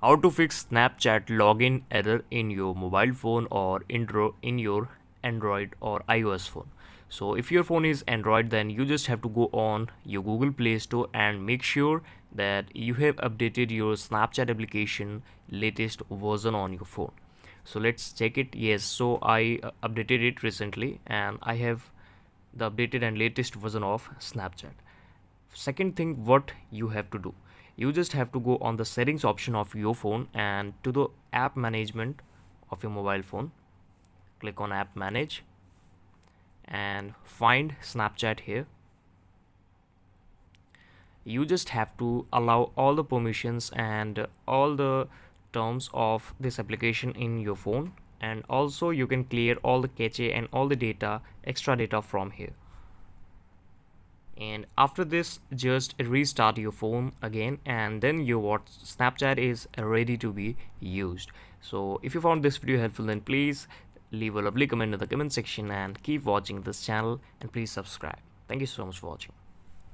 How to fix Snapchat login error in your mobile phone or in your Android or iOS phone. So if your phone is Android, then you just have to go on your Google Play Store and make sure that you have updated your Snapchat application latest version on your phone. So let's check it. Yes, so I updated it recently and I have the updated and latest version of Snapchat. Second thing, what you have to do, you just have to go on the settings option of your phone and to the app management of your mobile phone. Click on app manage and find Snapchat here. You just have to allow all the permissions and all the terms of this application in your phone, and also you can clear all the cache and all the data, extra data from here. And after this, just restart your phone again, and then your Snapchat is ready to be used. So if you found this video helpful, then please leave a lovely comment in the comment section and keep watching this channel, and please subscribe. Thank you so much for watching.